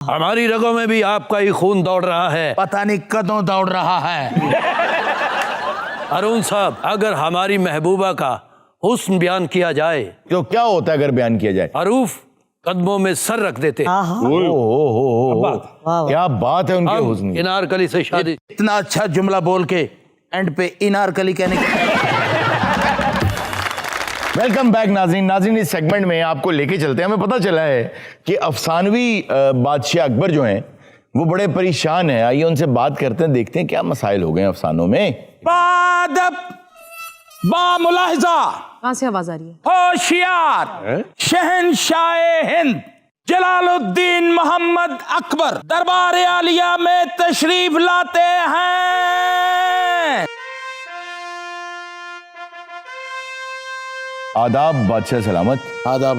ہماری رگوں میں بھی آپ کا ہی خون دوڑ رہا ہے، پتہ نہیں کدوں دوڑ رہا ہے۔ ہارون صاحب، اگر ہماری محبوبہ کا حسن بیان کیا جائے تو کیا ہوتا ہے اگر بیان کیا جائے؟ حروف قدموں میں سر رکھ دیتے۔ کیا بات ہے ان کے ہم حسن کی۔ انارکلی سے شادی۔ اتنا اچھا جملہ بول کے اینڈ پہ انارکلی کہنے کے۔ ویلکم بیک ناظرین، اس سیگمنٹ میں آپ کو لے کے چلتے ہیں۔ ہمیں پتہ چلا ہے کہ افسانوی بادشاہ اکبر جو ہیں وہ بڑے پریشان ہیں۔ آئیے ان سے بات کرتے ہیں، دیکھتے ہیں کیا مسائل ہو گئے ہیں افسانوں میں۔ بادب با ملاحظہ، کہاں سے آواز آ رہی ہے؟ ہوشیار شہنشاہ ہند جلال الدین محمد اکبر دربار عالیہ میں تشریف لاتے ہیں۔ آداب بادشاہ سلامت، آداب،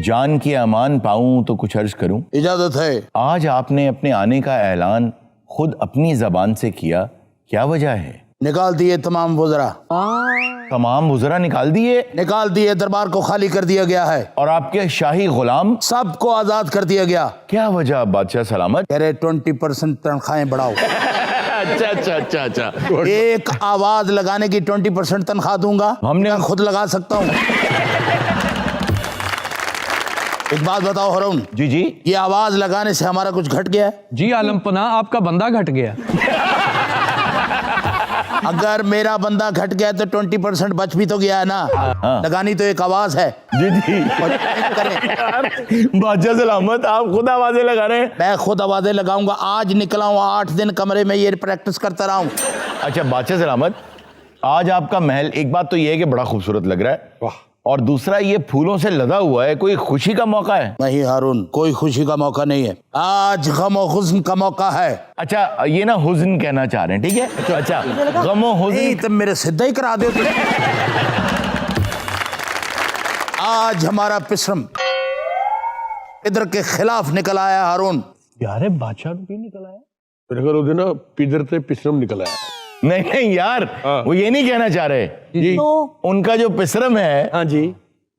جان کی امان پاؤں تو کچھ عرض کروں۔ اجازت ہے۔ آج آپ نے اپنے آنے کا اعلان خود اپنی زبان سے کیا، کیا وجہ ہے؟ نکال دیے تمام وزراء، تمام وزراء نکال دیے نکال دیے، دربار کو خالی کر دیا گیا ہے، اور آپ کے شاہی غلام سب کو آزاد کر دیا گیا۔ کیا وجہ بادشاہ سلامت؟ کہہ رہے 20% تنخواہیں بڑھاؤ۔ اچھا ایک آواز لگانے کی 20% تنخواہ دوں گا، ہم نے میں خود لگا سکتا ہوں۔ ایک بات بتاؤ ہارون، جی یہ آواز لگانے سے ہمارا کچھ گھٹ گیا ہے؟ جی عالم پناہ، آپ کا بندہ گھٹ گیا۔ اگر میرا بندہ گھٹ گیا تو 20% بچ بھی تو گیا ہے نا۔ لگانی تو ایک آواز ہے۔ جی بادشاہ سلامت، آپ خود آوازیں لگا رہے ہیں؟ میں خود آوازیں لگاؤں گا۔ آج نکلا ہوں 8 دن کمرے میں یہ پریکٹس کرتا رہا ہوں۔ اچھا بادشاہ سلامت، آج آپ کا محل ایک بات تو یہ ہے کہ بڑا خوبصورت لگ رہا ہے، اور دوسرا یہ پھولوں سے لدا ہوا ہے، کوئی خوشی کا موقع ہے؟ نہیں ہارون، کوئی خوشی کا موقع نہیں ہے، آج غم و حزن کا موقع ہے۔ اچھا یہ نا حزن کہنا چاہ رہے ہیں، ٹھیک ہے؟ اچھا غم و حزن۔ نہیں تم میرے سدھا ہی کرا دو۔ آج ہمارا پسرم ادھر کے خلاف نکل آیا ہارون۔ یار بادشاہ کیوں نکل آیا؟ میرے گھر وہ نا پیدر سے پسرم نکل آیا۔ نہیں یار، وہ یہ نہیں کہنا چاہ رہے، ان کا جو پسرم ہے ہاں جی،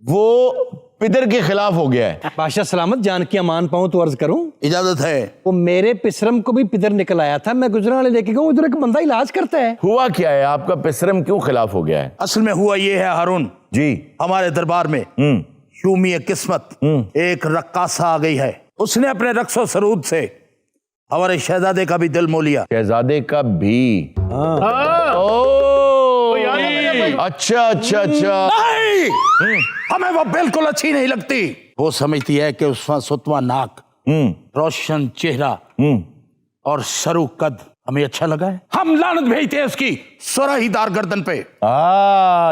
وہ پدر کے خلاف ہو گیا ہے۔ بادشاہ سلامت، جان کی امان پاؤں تو عرض کروں، اجازت ہے۔ وہ میرے پسرم کو بھی پدر نکل آیا تھا، میں گجرا والے لے کے گیا، ادھر ایک بندہ علاج کرتا ہے۔ ہوا کیا ہے؟ آپ کا پسرم کیوں خلاف ہو گیا ہے؟ اصل میں ہوا یہ ہے ہارون، جی ہمارے دربار میں یومی قسمت ایک رقاصہ آ گئی ہے، اس نے اپنے رقص و سرود سے ہمارے شہزادے کا بھی دل مو لیا۔ شہزادے کا بھی؟ اچھا نہیں، ہمیں وہ بالکل اچھی نہیں لگتی۔ وہ سمجھتی ہے کہ اس کا ستواں ناک، روشن چہرہ اور سرو قد ہمیں اچھا لگا ہے، ہم لعنت بھیجتے ہیں اس کی سرہی دار گردن پہ۔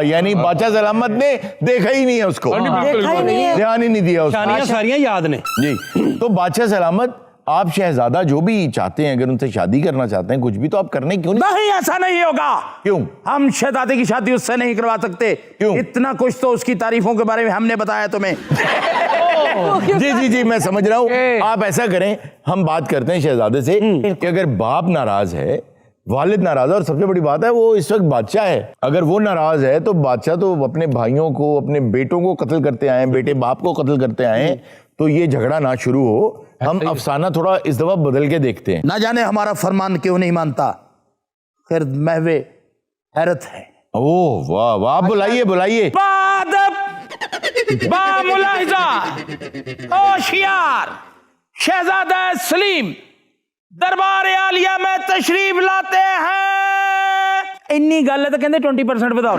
یعنی بادشاہ سلامت نے دیکھا ہی نہیں ہے اس کو، دھیان ہی نہیں دیا اس کو۔ ساریاں یاد نے۔ جی تو بادشاہ سلامت، آپ شہزادہ جو بھی چاہتے ہیں، اگر ان سے شادی کرنا چاہتے ہیں کچھ بھی، تو آپ کرنے کیوں نہیں؟ نہیں، ایسا نہیں ہوگا۔ کیوں؟ ہم شہزادے کی شادی اس سے نہیں کروا سکتے۔ کیوں؟ اتنا کچھ تو اس کی تعریفوں کے بارے میں ہم نے بتایا تمہیں۔ جی میں سمجھ رہا ہوں۔ آپ ایسا کریں، ہم بات کرتے ہیں شہزادے سے کہ اگر باپ ناراض ہے، والد ناراض ہے، اور سب سے بڑی بات ہے وہ اس وقت بادشاہ ہے، اگر وہ ناراض ہے تو بادشاہ تو اپنے بھائیوں کو، اپنے بیٹوں کو قتل کرتے آئے ہیں، بیٹے باپ کو قتل کرتے آئے ہیں، تو یہ جھگڑا نہ شروع ہو۔ ہم افسانہ تھوڑا اس دفعہ بدل کے دیکھتے ہیں۔ نہ جانے ہمارا فرمان کیوں نہیں مانتا، خیر محو حیرت ہے۔ اوہ واہ واہ، آپ بلائیے۔ بادب با ملاحظہ، ہوشیار شہزادہ سلیم دربار عالیہ میں تشریف لاتے ہیں۔ انی گل ہے تو کہندے 20% بتاؤ۔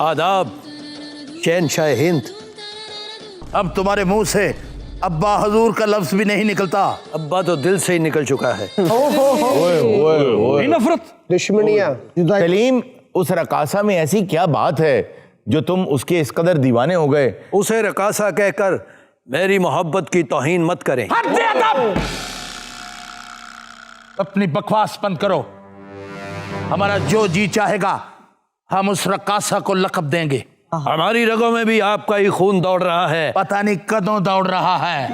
آداب شہنشاہ ہند۔ اب تمہارے منہ سے ابا حضور کا لفظ بھی نہیں نکلتا۔ ابا تو دل سے ہی نکل چکا ہے۔ نفرت، دشمنیاں۔ سلیم، اس رقاصہ میں ایسی کیا بات ہے جو تم اس کے اس قدر دیوانے ہو گئے؟ اسے رقاصہ کہہ کر میری محبت کی توہین مت کریں۔ اپنی بکواس بند کرو، ہمارا جو جی چاہے گا ہم اس رقاصہ کو لقب دیں گے۔ ہماری رگوں میں بھی آپ کا ہی خون دوڑ رہا ہے، پتہ نہیں کدوں دوڑ رہا ہے۔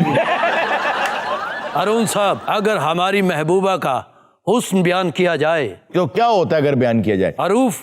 ہارون صاحب، اگر ہماری محبوبہ کا حسن بیان کیا جائے تو کیا ہوتا ہے اگر بیان کیا جائے؟ حروف